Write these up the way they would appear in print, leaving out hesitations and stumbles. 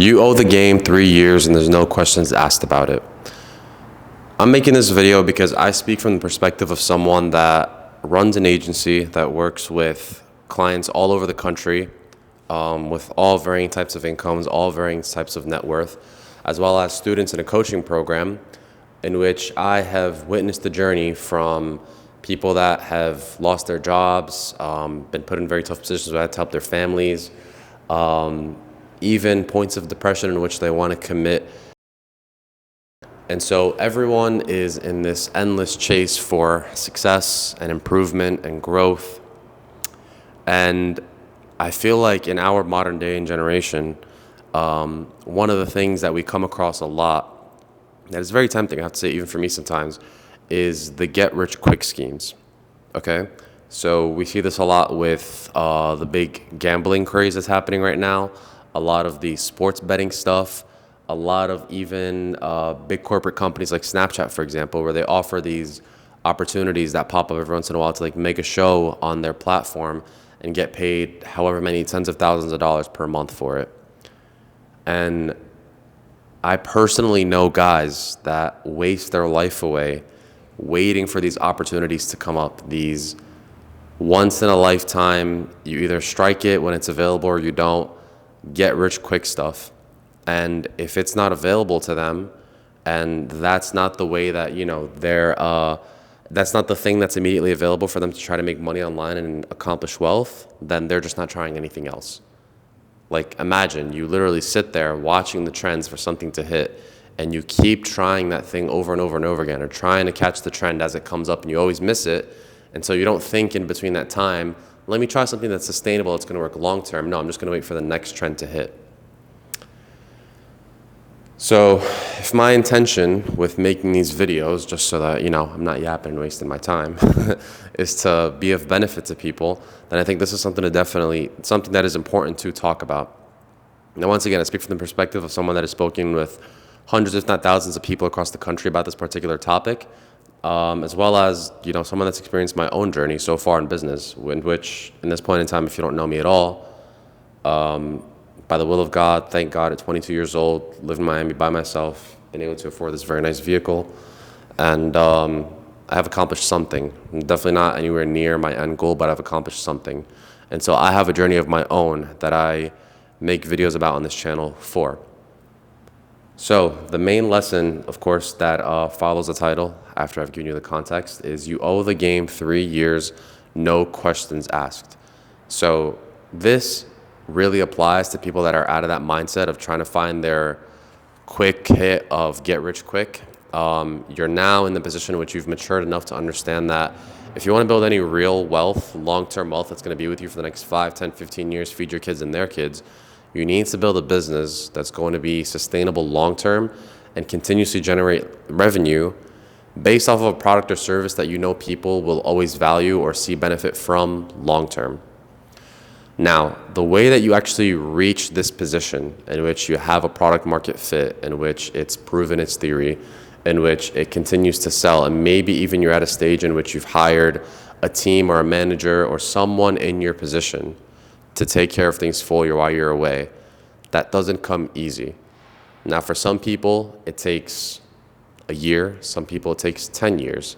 You owe the game 3 years and there's no questions asked about it. I'm making this video because I speak from the perspective of someone that runs an agency that works with clients all over the country, with all varying types of incomes, all varying types of net worth, as well as students in a coaching program in which I have witnessed the journey from people that have lost their jobs, been put in very tough positions where I had to help their families, even points of depression in which they want to commit. And so everyone is in this endless chase for success and improvement and growth. And I feel like in our modern day and generation, one of the things that we come across a lot that is very tempting, I have to say, even for me sometimes, is the get-rich-quick schemes, okay? So we see this a lot with the big gambling craze that's happening right now, a lot of the sports betting stuff, a lot of even big corporate companies like Snapchat, for example, where they offer these opportunities that pop up every once in a while to like make a show on their platform and get paid however many tens of thousands of dollars per month for it. And I personally know guys that waste their life away waiting for these opportunities to come up, these once in a lifetime, you either strike it when it's available or you don't, get rich quick stuff. And if it's not available to them, and that's not the way that, that's not the thing that's immediately available for them to try to make money online and accomplish wealth, then they're just not trying anything else. Like, imagine you literally sit there watching the trends for something to hit, and you keep trying that thing over and over and over again, or trying to catch the trend as it comes up, and you always miss it. And so you don't think in between that time, let me try something that's sustainable, that's going to work long term. No, I'm just going to wait for the next trend to hit. So if my intention with making these videos, just so that, I'm not yapping and wasting my time, is to be of benefit to people, then I think this is something that is important to talk about. Now, once again, I speak from the perspective of someone that has spoken with hundreds, if not thousands of people across the country about this particular topic, as well as, someone that's experienced my own journey so far in business, in which, in this point in time, if you don't know me at all, by the will of God, thank God, at 22 years old, live in Miami by myself, been able to afford this very nice vehicle, and I have accomplished something. I'm definitely not anywhere near my end goal, but I've accomplished something. And so I have a journey of my own that I make videos about on this channel for. So the main lesson, of course, that follows the title, after I've given you the context, is you owe the game 3 years, no questions asked. So this really applies to people that are out of that mindset of trying to find their quick hit of get rich quick. You're now in the position in which you've matured enough to understand that if you want to build any real wealth, long-term wealth that's going to be with you for the next 5, 10, 15 years, feed your kids and their kids, you need to build a business that's going to be sustainable long-term and continuously generate revenue based off of a product or service that people will always value or see benefit from long-term. Now, the way that you actually reach this position in which you have a product market fit, in which it's proven its theory, in which it continues to sell, and maybe even you're at a stage in which you've hired a team or a manager or someone in your position to take care of things for you while you're away, that doesn't come easy. Now, for some people, it takes a year. Some people, it takes 10 years.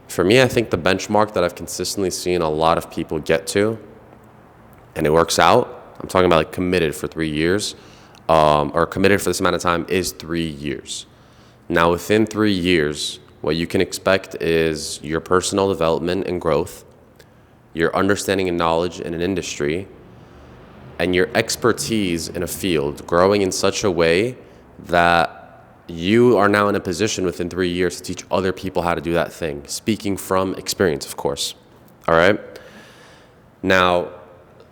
For me, I think the benchmark that I've consistently seen a lot of people get to, and it works out, I'm talking about like committed for 3 years, or committed for this amount of time, is 3 years. Now, within 3 years, what you can expect is your personal development and growth, your understanding and knowledge in an industry, and your expertise in a field growing in such a way that you are now in a position within 3 years to teach other people how to do that thing, speaking from experience, of course. All right? Now,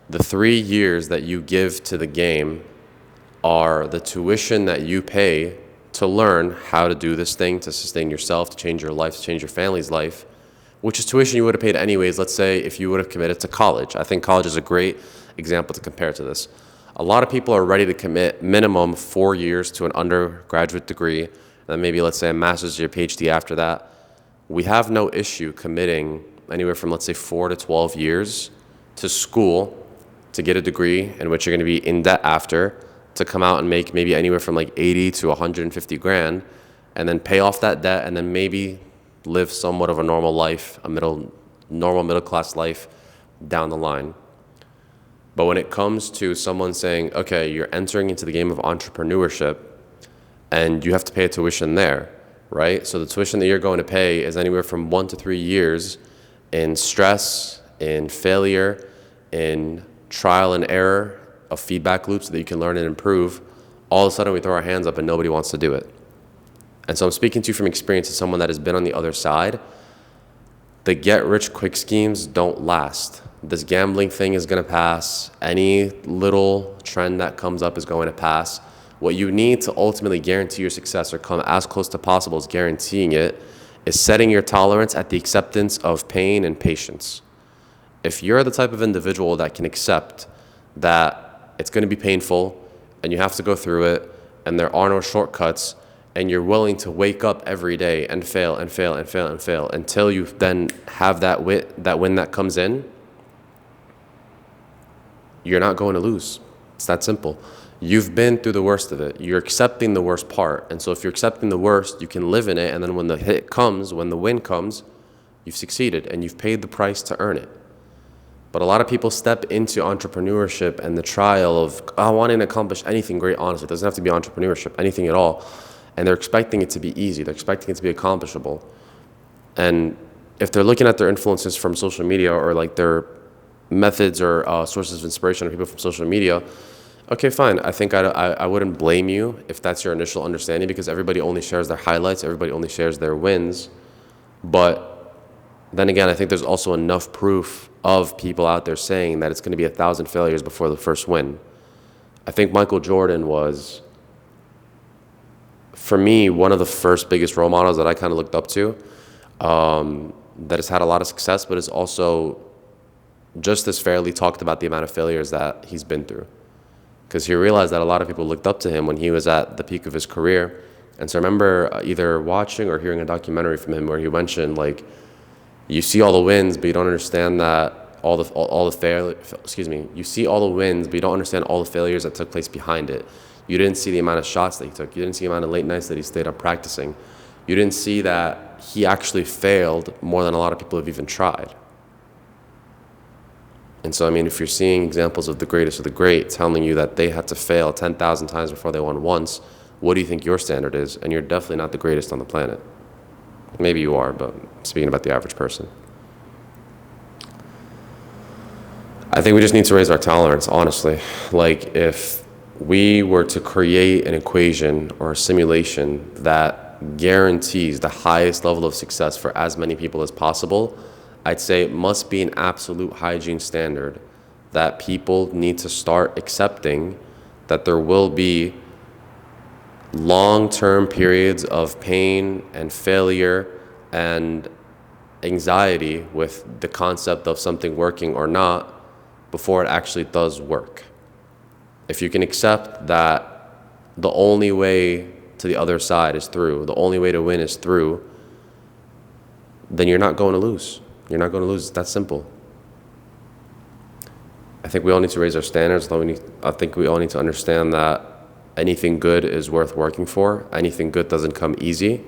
the 3 years that you give to the game are the tuition that you pay to learn how to do this thing, to sustain yourself, to change your life, to change your family's life, which is tuition you would have paid anyways, let's say, if you would have committed to college. I think college is a great example to compare to this. A lot of people are ready to commit minimum 4 years to an undergraduate degree, and then maybe, let's say, a master's or your PhD after that. We have no issue committing anywhere from, let's say, 4 to 12 years to school to get a degree in which you're going to be in debt after, to come out and make maybe anywhere from like 80 to 150 grand, and then pay off that debt, and then maybe live somewhat of a normal life, normal middle class life down the line. But when it comes to someone saying, okay, you're entering into the game of entrepreneurship and you have to pay a tuition there, right? So the tuition that you're going to pay is anywhere from 1 to 3 years in stress, in failure, in trial and error of feedback loops so that you can learn and improve. All of a sudden we throw our hands up and nobody wants to do it. And so I'm speaking to you from experience as someone that has been on the other side. The get-rich-quick schemes don't last. This gambling thing is going to pass. Any little trend that comes up is going to pass. What you need to ultimately guarantee your success or come as close to possible as guaranteeing it is setting your tolerance at the acceptance of pain and patience. If you're the type of individual that can accept that it's going to be painful and you have to go through it and there are no shortcuts, and you're willing to wake up every day and fail and fail and fail and fail until you then have that win that comes in, you're not going to lose. It's that simple. You've been through the worst of it. You're accepting the worst part. And so if you're accepting the worst, you can live in it. And then when the hit comes, when the win comes, you've succeeded and you've paid the price to earn it. But a lot of people step into entrepreneurship and the trial of wanting to accomplish anything great. Honestly, it doesn't have to be entrepreneurship, anything at all. And they're expecting it to be easy. They're expecting it to be accomplishable. And if they're looking at their influences from social media or like their methods or sources of inspiration of people from social media, okay, fine. I think I wouldn't blame you if that's your initial understanding, because everybody only shares their highlights. Everybody only shares their wins. But then again, I think there's also enough proof of people out there saying that it's going to be 1,000 failures before the first win. I think Michael Jordan was, for me, one of the first biggest role models that I kind of looked up to, that has had a lot of success, but is also just as fairly talked about the amount of failures that he's been through. Because he realized that a lot of people looked up to him when he was at the peak of his career. And so I remember either watching or hearing a documentary from him where he mentioned, like, you see all the wins, but you don't understand that you see all the wins, but you don't understand all the failures that took place behind it. You didn't see the amount of shots that he took. You didn't see the amount of late nights that he stayed up practicing. You didn't see that he actually failed more than a lot of people have even tried. And so, I mean, if you're seeing examples of the greatest of the great telling you that they had to fail 10,000 times before they won once, what do you think your standard is? And you're definitely not the greatest on the planet. Maybe you are, but I'm speaking about the average person. I think we just need to raise our tolerance, honestly. Like, if we were to create an equation or a simulation that guarantees the highest level of success for as many people as possible, I'd say it must be an absolute hygiene standard that people need to start accepting that there will be long-term periods of pain and failure and anxiety with the concept of something working or not before it actually does work. If you can accept that the only way to the other side is through, the only way to win is through, then you're not going to lose. You're not going to lose. It's that simple. I think we all need to raise our standards. I think we all need to understand that anything good is worth working for. Anything good doesn't come easy.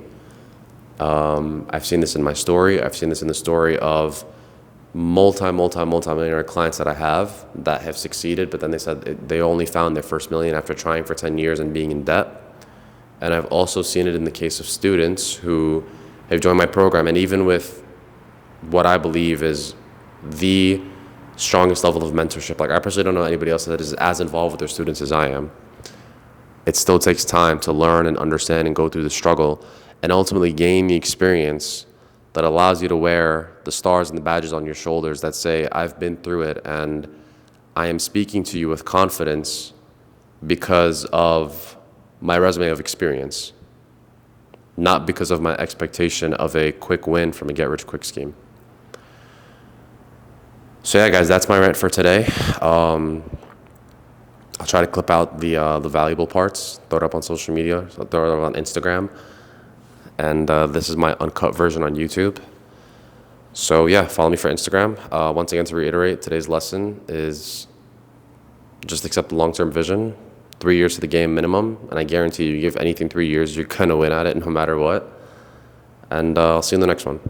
I've seen this in my story. I've seen this in the story of multi-millionaire clients that I have that have succeeded, but then they said they only found their first million after trying for 10 years and being in debt. And I've also seen it in the case of students who have joined my program, and even with what I believe is the strongest level of mentorship, like I personally don't know anybody else that is as involved with their students as I am. It still takes time to learn and understand and go through the struggle and ultimately gain the experience that allows you to wear the stars and the badges on your shoulders that say, I've been through it and I am speaking to you with confidence because of my resume of experience, not because of my expectation of a quick win from a get-rich-quick scheme. So yeah, guys, that's my rant for today. I'll try to clip out the valuable parts, throw it up on social media, throw it up on Instagram. And this is my uncut version on YouTube. So yeah, follow me for Instagram. Once again, to reiterate, today's lesson is just accept the long-term vision. 3 years to the game minimum, and I guarantee you give anything 3 years, you're gonna win at it no matter what. And I'll see you in the next one.